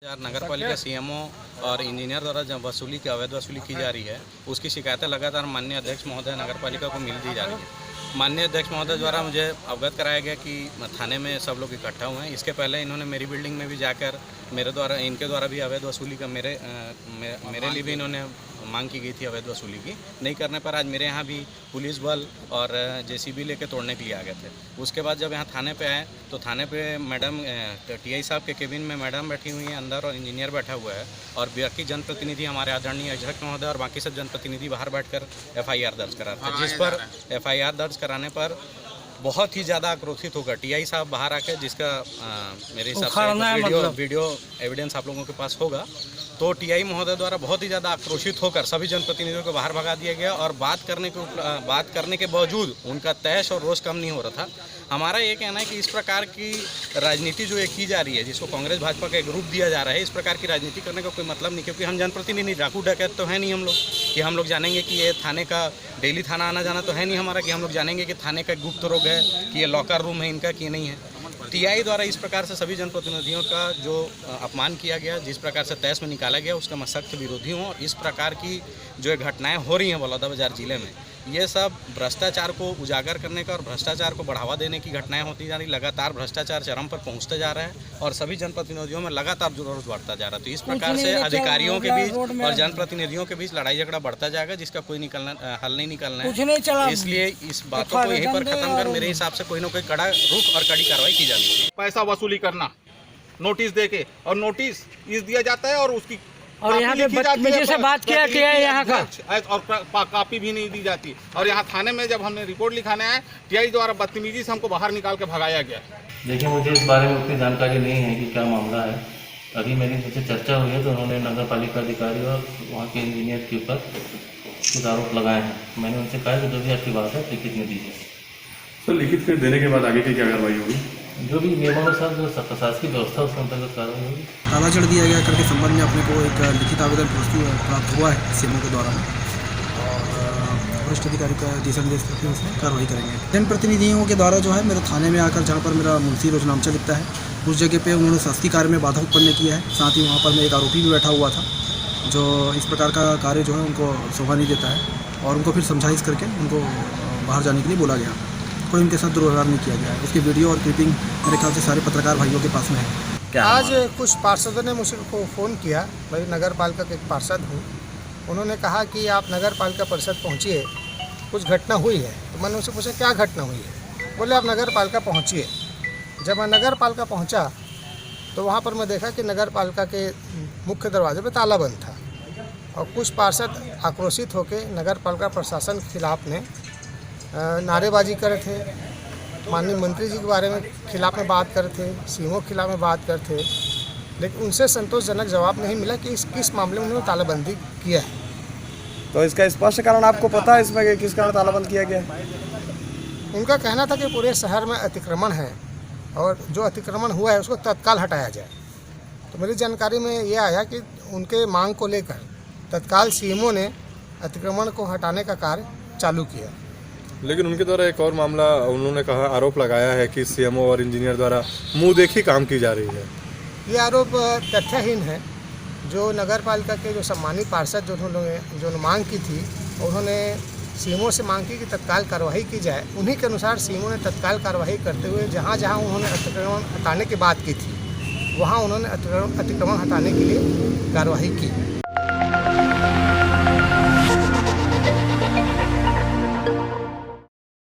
नगर पालिका सीएमओ और इंजीनियर द्वारा जब वसूली की अवैध वसूली की जा रही है, उसकी शिकायतें लगातार माननीय अध्यक्ष महोदय नगर पालिका को मिल दी जा रही है। माननीय अध्यक्ष महोदय द्वारा मुझे अवगत कराया गया कि थाने में सब लोग इकट्ठा हुए हैं। इसके पहले इन्होंने मेरी बिल्डिंग में भी जाकर इनके द्वारा भी अवैध वसूली का मेरे लिए भी इन्होंने मांग की गई थी अवैध वसूली की। नहीं करने पर आज मेरे यहाँ भी पुलिस बल और जेसीबी लेके तोड़ने के लिए आ गए थे। उसके बाद जब यहाँ थाने पे आए तो थाने पे मैडम टीआई साहब के केबिन में मैडम बैठी हुई हैं अंदर और इंजीनियर बैठा हुआ है और बाकी जनप्रतिनिधि हमारे आदरणीय अध्यक्ष महोदय और बाकी सब जनप्रतिनिधि बाहर बैठकर एफआईआर दर्ज करा रहे थे, जिस पर एफआईआर दर्ज कराने पर बहुत ही ज़्यादा आक्रोशित होकर टीआई साहब बाहर आके, जिसका मेरे हिसाब से वीडियो एविडेंस आप लोगों के पास होगा, तो टीआई महोदय द्वारा बहुत ही ज़्यादा आक्रोशित होकर सभी जनप्रतिनिधियों को बाहर भगा दिया गया और बात करने के बावजूद उनका तैश और रोष कम नहीं हो रहा था। हमारा ये कहना है कि इस प्रकार की राजनीति जो ये की जा रही है, जिसको कांग्रेस भाजपा का एक रूप दिया जा रहा है, इस प्रकार की राजनीति करने का कोई मतलब नहीं, क्योंकि हम जनप्रतिनिधि डाकू डकैत तो है नहीं हम लोग कि हम लोग जानेंगे कि ये थाने का डेली थाना आना जाना तो है नहीं हमारा कि हम लोग जानेंगे कि थाने का गुप्त रोग है कि ये लॉकर रूम है इनका कि नहीं है। टीआई द्वारा इस प्रकार से सभी जनप्रतिनिधियों का जो अपमान किया गया, जिस प्रकार से तैश में निकाला गया, उसका मैं सख्त विरोधी हूँ। और इस प्रकार की जो घटनाएं हो रही हैं बलौदाबाजार जिले में, ये सब भ्रष्टाचार को उजागर करने का और भ्रष्टाचार को बढ़ावा देने की घटनाएं होती जा रही। लगातार भ्रष्टाचार चरम पर पहुंचता जा रहा है और सभी जनप्रतिनिधियों में लगातार विरोध बढ़ता जा रहा है। तो इस प्रकार से अधिकारियों के बीच और जनप्रतिनिधियों के बीच लड़ाई झगड़ा बढ़ता जाएगा, जिसका कोई हल नहीं निकलना है। इसलिए इस बातों को यहीं पर खत्म कर मेरे हिसाब से कोई ना कोई कड़ा रुख और कड़ी कार्रवाई की जानी चाहिए। पैसा वसूली करना, नोटिस देके, और नोटिस इस दिया जाता है और उसकी और यहाँ पे बदतमीजी से बात किया है यहाँ का, और कॉपी भी नहीं दी जाती। और यहाँ थाने में जब हमने रिपोर्ट लिखाने आए, टीआई द्वारा बदतमीजी से हमको बाहर निकाल के भगाया गया। देखिए, मुझे इस बारे में उतनी जानकारी नहीं है कि क्या मामला है। अभी मेरी मुझसे चर्चा हुई है तो उन्होंने नगर पालिका अधिकारी और वहाँ के इंजीनियर के ऊपर कुछ आरोप लगाए हैं। मैंने उनसे कहा कि जो भी आपकी बात है लिखित में दीजिए। सर, लिखित में देने के बाद आगे की क्या कार्रवाई होगी? जो भी नियमानुसार जो प्रशासकीय व्यवस्था उसके अंतर्गत कार्रवाई होगी। ताला चढ़ दिया गया करके संबंध में अपने को एक लिखित आवेदन प्राप्त हुआ है सीएमओ के द्वारा, और वरिष्ठ अधिकारी का दिशा निर्देश करके उसमें कार्रवाई करेंगे। जनप्रतिनिधियों के द्वारा जो है मेरे थाने में आकर, जहाँ पर मेरा मुंशी रोजनामचा लिखता है, उस जगह पे उन्होंने शासकीय कार्य में बाधा उत्पन्न किया है। साथ ही वहाँ पर मैं एक आरोपी भी बैठा हुआ था जो इस प्रकार का कार्य जो है उनको शोभा नहीं देता है, और उनको फिर समझाइश करके उनको बाहर जाने के लिए बोला गया। कोई उनके साथ दुर्व्यवहार नहीं किया गया है। उसकी वीडियो और क्लिपिंग मेरे ख्याल से सारे पत्रकार भाइयों के पास में है। आज कुछ पार्षदों ने मुझको फ़ोन किया, मैं नगर पालिका का एक पार्षद हूँ। उन्होंने कहा कि आप नगर पालिका परिषद पहुँचिए, कुछ घटना हुई है। तो मैंने उनसे पूछा क्या घटना हुई है। बोले आप नगर पालिका पहुँचिए। जब मैं नगर पालिका पहुँचा तो वहाँ पर मैं देखा कि नगर पालिका के मुख्य दरवाजे पर ताला बंद था और कुछ पार्षद आक्रोशित होकर नगर पालिका प्रशासन के खिलाफ में नारेबाजी कर रहे थे। माननीय मंत्री जी के बारे में खिलाफ में बात कर रहे थे, सीएमओ के खिलाफ में बात करते थे, लेकिन उनसे संतोषजनक जवाब नहीं मिला कि किस मामले में उन्होंने तालाबंदी किया है। तो इसका स्पष्ट कारण आपको पता है इसमें कि किस कारण तालाबंद किया गया है? उनका कहना था कि पूरे शहर में अतिक्रमण है और जो अतिक्रमण हुआ है उसको तत्काल हटाया जाए। तो मेरी जानकारी में ये आया कि उनके मांग को लेकर तत्काल सीएमओ ने अतिक्रमण को हटाने का कार्य चालू किया। लेकिन उनके द्वारा एक और मामला उन्होंने कहा, आरोप लगाया है कि सीएमओ और इंजीनियर द्वारा मुंह देखी काम की जा रही है। ये आरोप तथ्यहीन है। जो नगर पालिका के जो सम्मानित पार्षद जो मांग की थी, उन्होंने सीएमओ से मांग की कि तत्काल कार्रवाई की जाए। उन्हीं के अनुसार सीएमओ ने तत्काल कार्रवाई करते हुए जहाँ जहाँ उन्होंने अतिक्रमण हटाने की बात की थी, वहाँ उन्होंने अतिक्रमण हटाने के लिए कार्रवाई की।